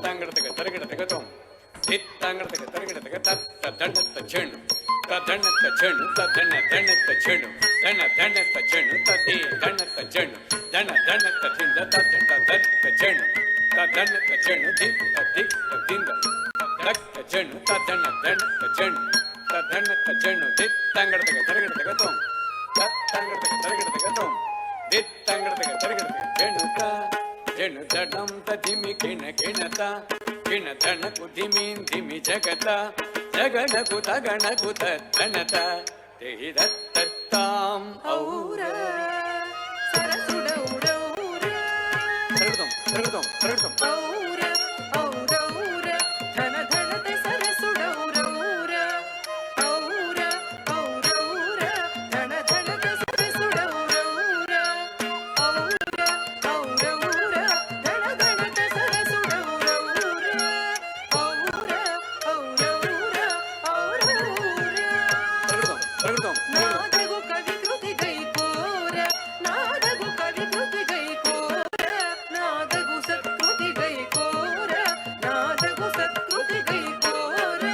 దిత్తంగడతగ తరగడతగతం దిత్తంగడతగ తరగడతగ తత్త దండత చెండు తదండత చెండు తదన దండత చెండు దన దండత చెండు తది దండత చెండు దన దండత చెండు తదండ దండత చెండు తదండత చెండు దిత్త దిత్త దింద తదక్క చెండు తదన దండత చెండు తదండత చెండు దిత్తంగడతగ తరగడతగతం తత్తంగడతగ తరగడతగతం దిత్తంగడతగ తరగడతగ చెండుత చెండు దడం తదిమి కిణ కిణత కిణ ధనకు ధిమిం ధిమి జగత జగణకు తగణకు తత్తనత దేహి దత్తాం ఔర సరసుడౌరౌర తరగడం తరగడం తరగడం ఔర ఔరౌర ధన ధనత సరసుడౌరౌర ఔర ఔరౌర ధన ధనత సరసుడౌరౌర ఔర ఔరౌర ధన ధనత సరసుడౌరౌర ఔర ఔరౌర ఔరౌర తరగడం తరగడం నాదగు కవి కృతి గైకోర నాదగు కవి కృతి గైకోర నాదగు సత్కృతి గైకోర నాదగు సత్కృతి గైకోర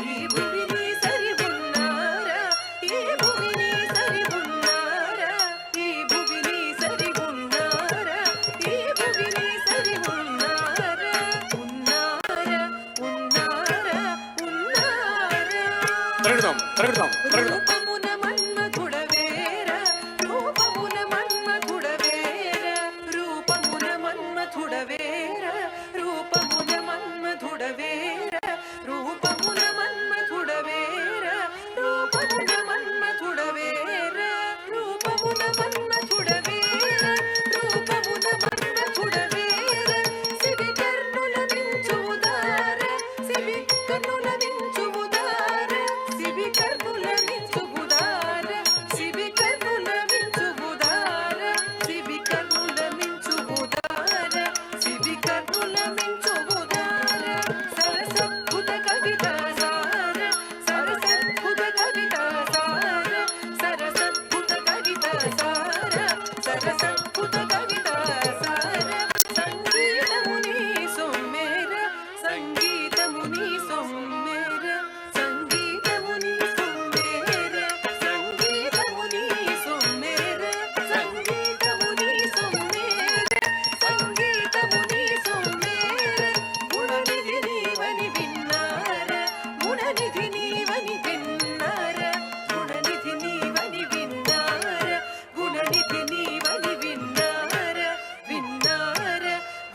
ఈ భువిని సరి ఉన్నారా ఈ భువిని సరి ఉన్నారా ఈ భువిని సరి ఉన్నారా ఈ భువిని సరి ఉన్నారా ఉన్నారా ఉన్నారా ఉన్నారా తరగడం తరగడం తరగడం రూపమున మన్మథుడవేర రూపమున మన్మథుడవేర రూపమున మన్మథుడవేర రూపమున మన్మథుడవేర రూపమున మన్మథుడవేర రూపమున మన్మథుడవేర రూపమున మన్మథుడవేర రూపమున మన్మథుడవేర సివి కర్ణుల మించువుదార సివి కర్ణుల మించువుదార సివి కర్ణుల మించువుదార సివి కర్ణుల మించువుదార సివి కర్ణుల మించువుదార సివి కర్ణుల మించువుదార సరసద్భుత కవితా సార సరసద్భుత కవితా సార సరసద్భుత కవితా సార సరసద్భుత కవితా సార సంగీతముని సొమ్మెర సంగీతముని సొమ్మెర సంగీతముని సొమ్మెర సంగీతముని సొమ్మెర సంగీతముని సొమ్మెర సంగీతముని సొమ్మెర గుణనిధి నీవని విన్నార గుణనిధి నీవని విన్నార గుణనిధి నీవని విన్నార గుణనిధి నీవని విన్నార విన్నార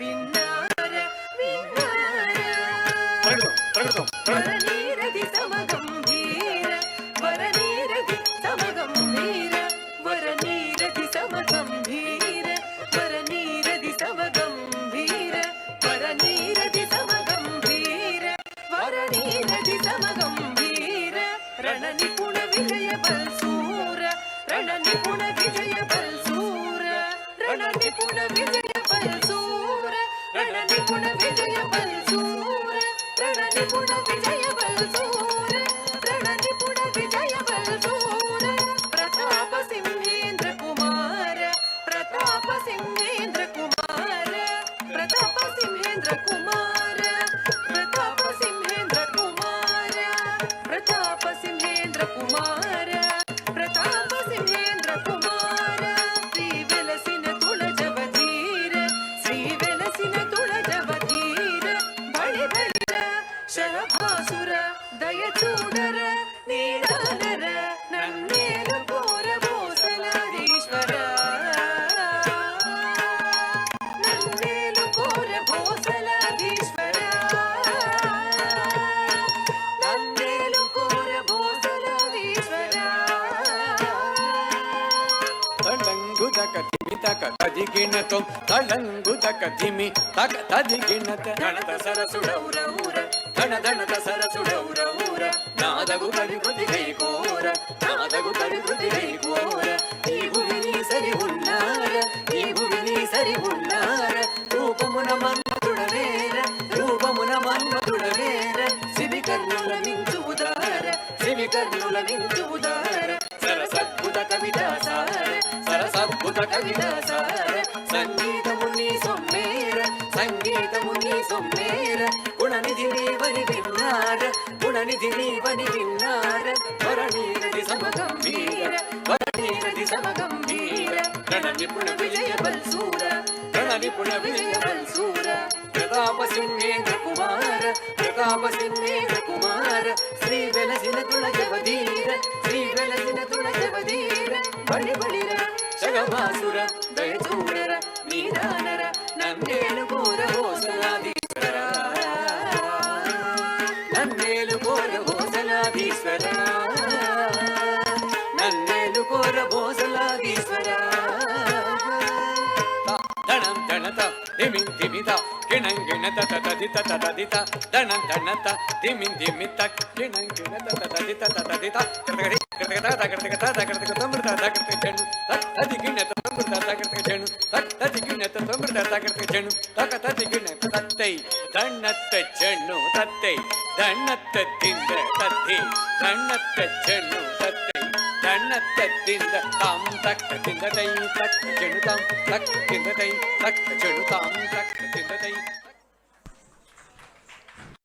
విన్నార విన్నార తరగడం తరగడం తరగడం వరనీరది సమగంభీర వరనీరది సమగంభీర వరనీరది సమగంభీర వరనీరది సమగంభీర వరనీరది సమగంభీర వరనీరది సమగంభీర రణ నిపుణ విజయ బల్సూర రణ నిపుణ విజయ బల్సూర రణ నిపుణ విజయ బల్సూర రణ నిపుణ విజయ బల్సూర రణ నిపుణ విజయ బల్సూర రణ నిపుణ విజయ బల్సూర ప్రతాప సింహేంద్ర కుమార ప్రతాప సింహేంద్ర కుమార ప్రతాప సింహేంద్ర కుమార ప్రతాప సింహేంద్ర కుమార ప్రతాప సింహేంద్ర కుమార ప్రతాప సింహేంద్ర కుమార శ్రీ వెలసిన తుళజవధీర శ్రీ వెలసిన తుళజవధీర బళి బళిర శరభాసుర దయ చూడర నీడాలర నన్నేలు కోర భోసలాదీశ్వర నన్నేలు కోర భోసలాదీశ్వర నన్నేలు కోర భోసలాదీశ్వర తలంగుదక ధిమి తక తదిగిణతో తలంగుదక ధిమి తక తదిగిణత గణత సరసుడౌరౌర ధన ధనత సరసుడౌరౌర నాదగు కవి కృతి గైకోర నాదగు కవి కృతి గైకోర ఈ భువిని సరి ఉన్నార ఈ భువిని సరి ఉన్నార రూపమున మన్మథుడవేర రూపమున మన్మథుడవేర సివి కర్ణుల మించువుదార సివి కర్ణుల మించువుదార సరసద్భుత కవితా సార సరసద్భుత కవితా సార సంగీతముని సొమ్మేర సంగీత ముని సొమ్మేర గుణనిధి నీవని విన్నార గుణనిధి నీవని విన్నార వరణీరది సమగంభీర వరణీరది సమగంభీర రణ నిపుణ విజయ బల్సూర రణ నిపుణ విజయ బల్సూర ప్రతాప సింహేంద్ర కుమార ప్రతాప సింహేంద్ర కుమార శ్రీ వెలసిన తుళజవధీర శ్రీ వెలసిన తుళజవధీర బడి బడిర జగమాసుర దయచూడర నీదానర నన్నేలు కోర హోసలాధీశ్వర నన్నేలు కోర హోసలాధీశ్వర నన్నేలు కోర భోసలాధీశ్వర ధనం ధనత ధిమిం ధిమిత కిణం గిణత తదిత తదిత ధనం ధనత ధిమిం ధిమిత కిణం గిణత తదిత తదిత కృతగరి కృతగత కృతగత కృతగత సమృత కృతగ చెను తది గిణత సమృత కృతగ చెను తది గిణత సమృత కృతగ చెను తది గిణత తత్తై ధన్నత చెను తత్తై ధన్నత తింద తత్తి ధన్నత చెను తత్తై ధన్నత తింద తాం తక్క తింద తై తక్క చెను తాం తక్క తింద తై తక్క చెను తాం తక్క తింద తై